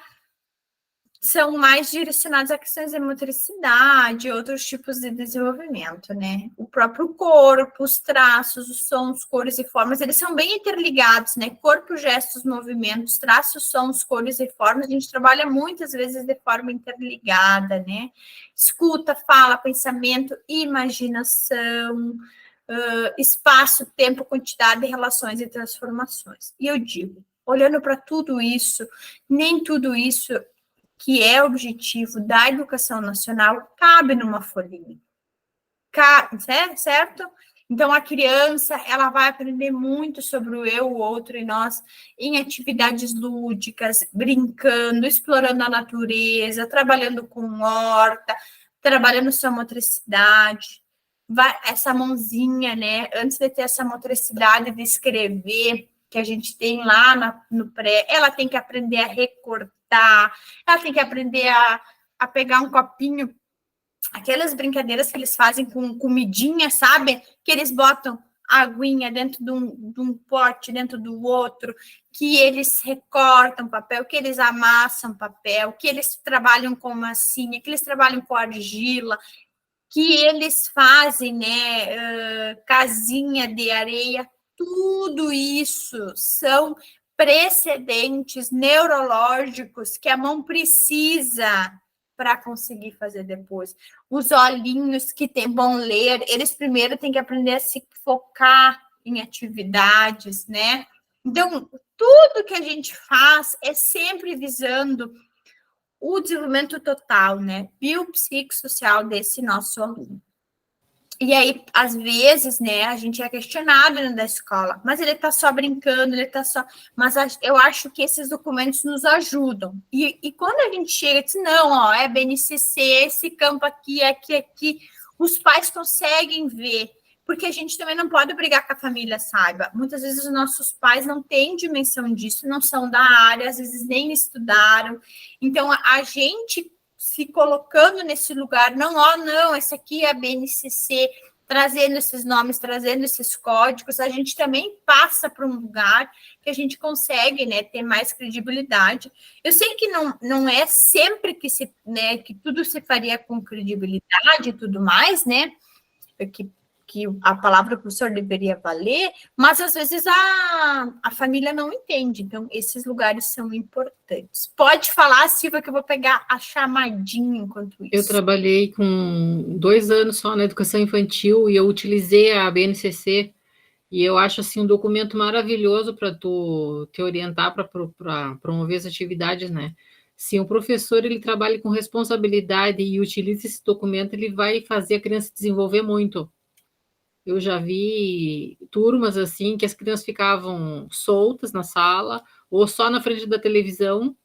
são mais direcionados a questões de motricidade, outros tipos de desenvolvimento, né? O próprio corpo, os traços, os sons, cores e formas, eles são bem interligados, né? Corpo, gestos, movimentos, traços, sons, cores e formas, a gente trabalha muitas vezes de forma interligada, né? Escuta, fala, pensamento, imaginação, espaço, tempo, quantidade, relações e transformações. E eu digo, olhando para tudo isso, nem tudo isso que é objetivo da educação nacional, cabe numa folhinha. Certo? Então, a criança, ela vai aprender muito sobre o eu, o outro e nós em atividades lúdicas, brincando, explorando a natureza, trabalhando com horta, trabalhando sua motricidade. Essa mãozinha, né? Antes de ter essa motricidade de escrever, que a gente tem lá no pré, ela tem que aprender a recortar, ela tem que aprender a pegar um copinho, aquelas brincadeiras que eles fazem com comidinha, sabe? Que eles botam aguinha dentro de um pote, dentro do outro, que eles recortam papel, que eles amassam papel, que eles trabalham com massinha, que eles trabalham com argila, que eles fazem, né, casinha de areia. Tudo isso são precedentes neurológicos que a mão precisa para conseguir fazer depois. Os olhinhos que vão ler, eles primeiro têm que aprender a se focar em atividades, né? Então, tudo que a gente faz é sempre visando o desenvolvimento total, né? Biopsicossocial desse nosso aluno. E aí, às vezes, né, a gente é questionado dentro da escola, mas ele está só brincando, ele está só... Mas eu acho que esses documentos nos ajudam. E quando a gente chega e diz, não, ó, é BNCC, esse campo aqui, aqui, os pais conseguem ver, porque a gente também não pode brigar com a família, saiba. Muitas vezes os nossos pais não têm dimensão disso, não são da área, às vezes nem estudaram. Então, a gente se colocando nesse lugar, não, esse aqui é a BNCC, trazendo esses nomes, trazendo esses códigos, a gente também passa para um lugar que a gente consegue, né, ter mais credibilidade. Eu sei que não é sempre que, né, que tudo se faria com credibilidade e tudo mais, né, que a palavra professor deveria valer, mas às vezes a família não entende, então esses lugares são importantes. Pode falar, Silvia, que eu vou pegar a chamadinha enquanto isso. Eu trabalhei com 2 anos só na educação infantil e eu utilizei a BNCC e eu acho assim um documento maravilhoso para tu te orientar para promover as atividades, né? Se o professor ele trabalha com responsabilidade e utiliza esse documento, ele vai fazer a criança desenvolver muito. Eu já vi turmas assim que as crianças ficavam soltas na sala ou só na frente da televisão,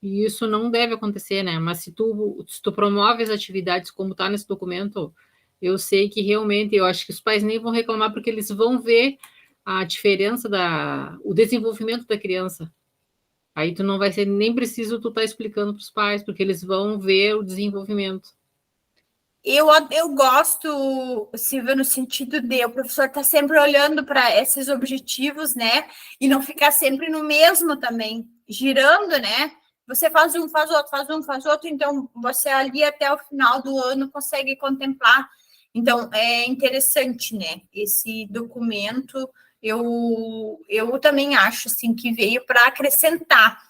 e isso não deve acontecer, né? Mas se tu promove as atividades como está nesse documento, eu sei que realmente, eu acho que os pais nem vão reclamar porque eles vão ver a diferença o desenvolvimento da criança. Aí tu não vai ser nem preciso tu estar explicando para os pais, porque eles vão ver o desenvolvimento. Eu gosto, Silvia, no sentido de o professor estar sempre olhando para esses objetivos, né? E não ficar sempre no mesmo também, girando, né? Você faz um, faz outro, faz um, faz outro, então você ali até o final do ano consegue contemplar. Então, é interessante, né? Esse documento, eu também acho, assim, que veio para acrescentar.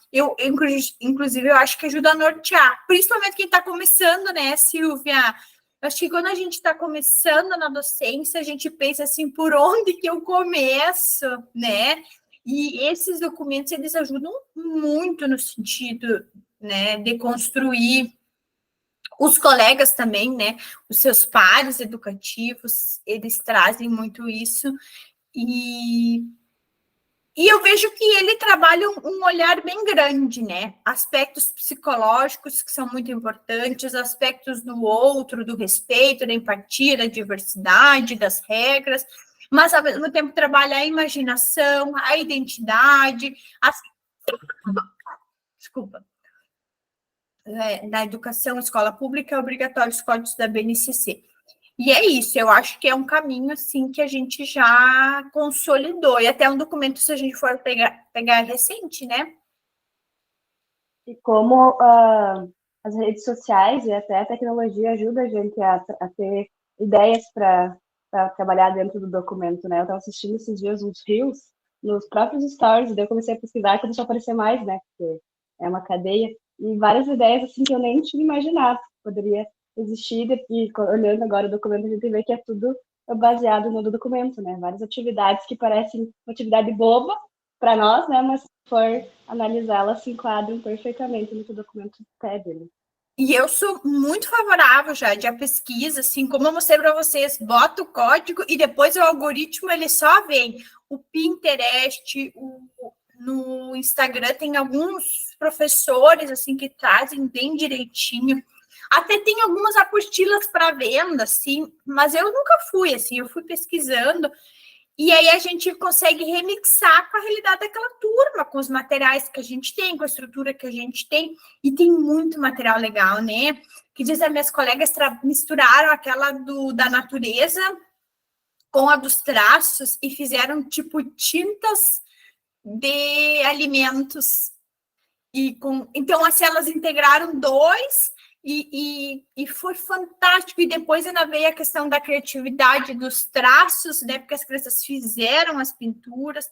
Inclusive, eu acho que ajuda a nortear, principalmente quem está começando, né, Silvia? Acho que quando a gente está começando na docência, a gente pensa assim, por onde que eu começo, né? E esses documentos, eles ajudam muito no sentido, né, de construir os colegas também, né? Os seus pares educativos, eles trazem muito isso. E eu vejo que ele trabalha um olhar bem grande, né? Aspectos psicológicos que são muito importantes, aspectos do outro, do respeito, da empatia, da diversidade, das regras, mas ao mesmo tempo trabalha a imaginação, a identidade, desculpa. Na educação, escola pública, é obrigatório os códigos da BNCC. E é isso, eu acho que é um caminho, assim, que a gente já consolidou. E até um documento, se a gente for pegar recente, né? E como as redes sociais e até a tecnologia ajuda a gente a ter ideias para trabalhar dentro do documento, né? Eu estava assistindo esses dias uns reels nos próprios stories, e daí eu comecei a pesquisar e começou a aparecer mais, né? Porque é uma cadeia. E várias ideias, assim, que eu nem tinha imaginado que poderia existir, e olhando agora o documento, a gente vê que é tudo baseado no documento, né? Várias atividades que parecem uma atividade boba para nós, né? Mas se for analisá-las, se enquadram perfeitamente no que o documento pede, né? E eu sou muito favorável, Jade, à pesquisa, assim, como eu mostrei para vocês, bota o código e depois o algoritmo, ele só vem. O Pinterest, no Instagram, tem alguns professores, assim, que trazem bem direitinho. Até tem algumas apostilas para venda, assim, mas eu nunca fui, assim, eu fui pesquisando, e aí a gente consegue remixar com a realidade daquela turma, com os materiais que a gente tem, com a estrutura que a gente tem, e tem muito material legal, né? Que diz as minhas colegas misturaram aquela da natureza com a dos traços e fizeram, tipo, tintas de alimentos. Então, assim, elas integraram dois e foi fantástico. E depois ainda veio a questão da criatividade dos traços, né? Porque as crianças fizeram as pinturas.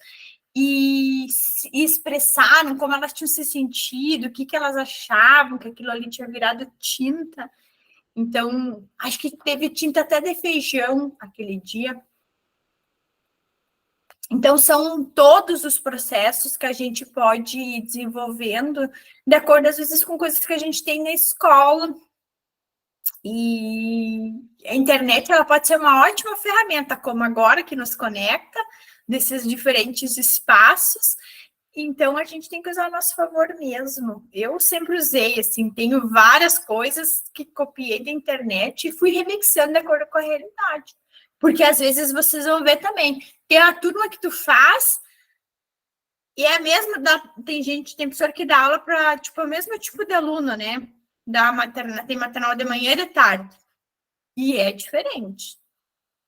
e expressaram como elas tinham se sentido, o que elas achavam, que aquilo ali tinha virado tinta. Então, acho que teve tinta até de feijão aquele dia. Então, são todos os processos que a gente pode ir desenvolvendo, de acordo, às vezes, com coisas que a gente tem na escola. E a internet, ela pode ser uma ótima ferramenta, como agora, que nos conecta desses diferentes espaços. Então, a gente tem que usar a nosso favor mesmo. Eu sempre usei, assim, tenho várias coisas que copiei da internet e fui remixando de acordo com a realidade. Porque, às vezes, vocês vão ver também, tem a turma que tu faz e é a mesma, tem professor que dá aula para, tipo, o mesmo tipo de aluno, né? Tem maternal de manhã e de tarde. E é diferente.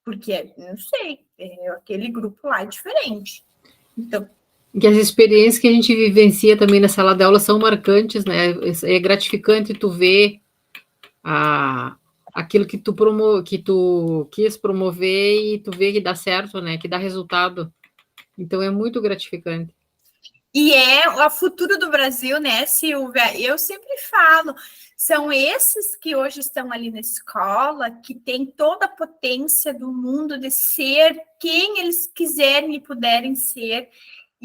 Porque, não sei, aquele grupo lá é diferente. Então, que as experiências que a gente vivencia também na sala de aula são marcantes, né? É gratificante tu ver aquilo que tu quis promover e tu vê que dá certo, né? Que dá resultado. Então é muito gratificante. E é o futuro do Brasil, né, Silvia? Eu sempre falo, são esses que hoje estão ali na escola, que têm toda a potência do mundo de ser quem eles quiserem e puderem ser.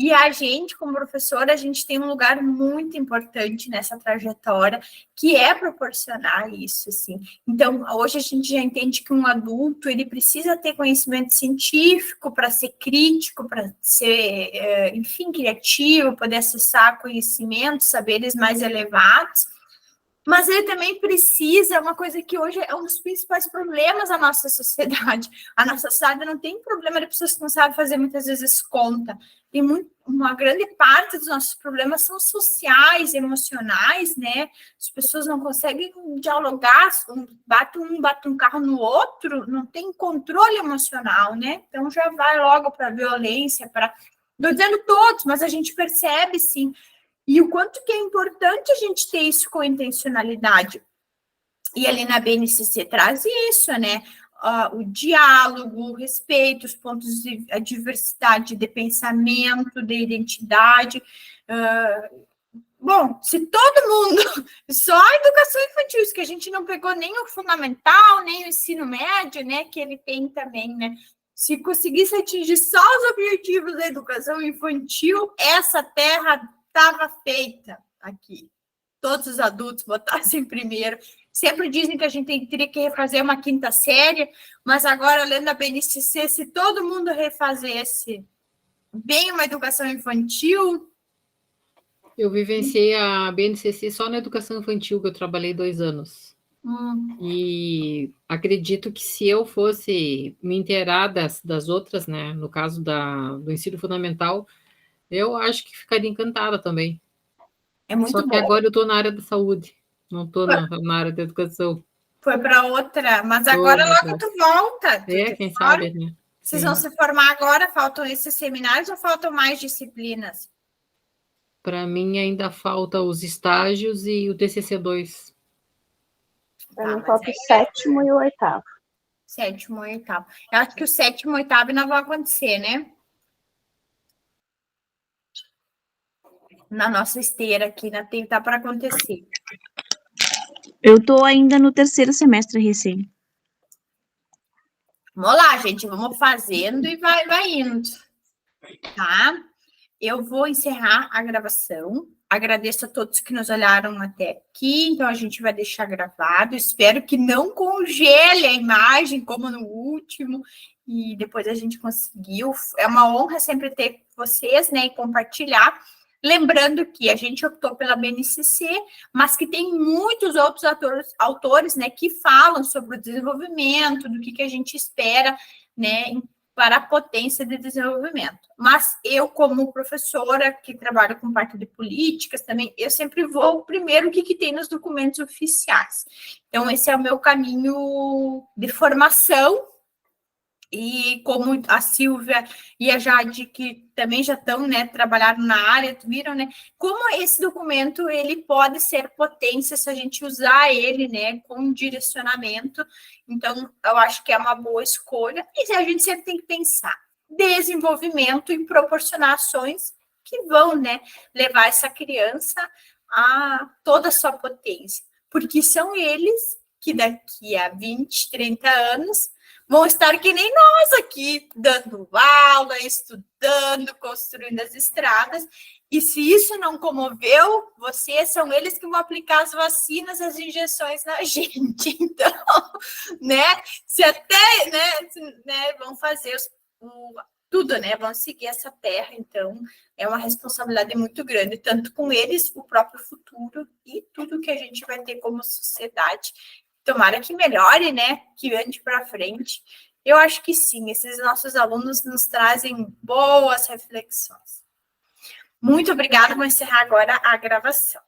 E a gente, como professora, a gente tem um lugar muito importante nessa trajetória, que é proporcionar isso, assim. Então, hoje a gente já entende que um adulto, ele precisa ter conhecimento científico para ser crítico, para ser, enfim, criativo, poder acessar conhecimentos, saberes mais elevados, mas ele também precisa, uma coisa que hoje é um dos principais problemas da nossa sociedade. A nossa sociedade não tem problema de pessoas que não sabem fazer muitas vezes conta. Tem uma grande parte dos nossos problemas são sociais, emocionais, né? As pessoas não conseguem dialogar, bate um carro no outro, não tem controle emocional, né? Então já vai logo para a violência, Estou dizendo todos, mas a gente percebe, sim. E o quanto que é importante a gente ter isso com intencionalidade. E ali na BNCC traz isso, né? O diálogo, o respeito, os pontos de a diversidade de pensamento, de identidade. Bom, se todo mundo, só a educação infantil, isso que a gente não pegou nem o fundamental, nem o ensino médio, né? Que ele tem também, né? Se conseguisse atingir só os objetivos da educação infantil, essa terra estava feita aqui. Todos os adultos botassem primeiro. Sempre dizem que a gente teria que refazer uma quinta série, mas agora, lendo a BNCC, se todo mundo refazesse bem uma educação infantil... Eu vivenciei a BNCC só na educação infantil, que eu trabalhei 2 anos. E acredito que se eu fosse me inteirar das outras, né, no caso do ensino fundamental, eu acho que ficaria encantada também. É muito Só que bom. agora eu estou na área da saúde, não estou na área da educação. Foi para outra, mas agora logo tu volta. Quem sabe, né? Vocês vão se formar agora? Faltam esses seminários ou faltam mais disciplinas? Para mim ainda falta os estágios e o TCC2. Para mim falta o 7º e o 8º. 7º e 8º. Eu acho que o 7º e 8º não vai acontecer, né? Na nossa esteira aqui, tá para acontecer. Eu tô ainda no 3º semestre recém. Vamos lá, gente, vamos fazendo e vai indo, tá? Eu vou encerrar a gravação. Agradeço a todos que nos olharam até aqui, então a gente vai deixar gravado. Espero que não congele a imagem, como no último, e depois a gente conseguiu. É uma honra sempre ter vocês, né, e compartilhar. Lembrando que a gente optou pela BNCC, mas que tem muitos outros autores, né, que falam sobre o desenvolvimento, do que a gente espera, né, para a potência de desenvolvimento. Mas eu, como professora, que trabalho com parte de políticas também, eu sempre vou primeiro o que tem nos documentos oficiais. Então, esse é o meu caminho de formação. E como a Silvia e a Jade, que também já estão, né, trabalharam na área, viram, né, como esse documento, ele pode ser potência se a gente usar ele, né, com direcionamento. Então, eu acho que é uma boa escolha. E a gente sempre tem que pensar, desenvolvimento e proporcionar ações que vão, né, levar essa criança a toda a sua potência, porque são eles que daqui a 20, 30 anos vão estar que nem nós aqui, dando aula, estudando, construindo as estradas, e se isso não comoveu vocês, são eles que vão aplicar as vacinas, as injeções na gente. Então, né, se até, né, vão fazer tudo, né, vão seguir essa terra, então é uma responsabilidade muito grande, tanto com eles, o próprio futuro e tudo que a gente vai ter como sociedade. Tomara que melhore, né, que ande para frente. Eu acho que sim, esses nossos alunos nos trazem boas reflexões. Muito obrigada, vou encerrar agora a gravação.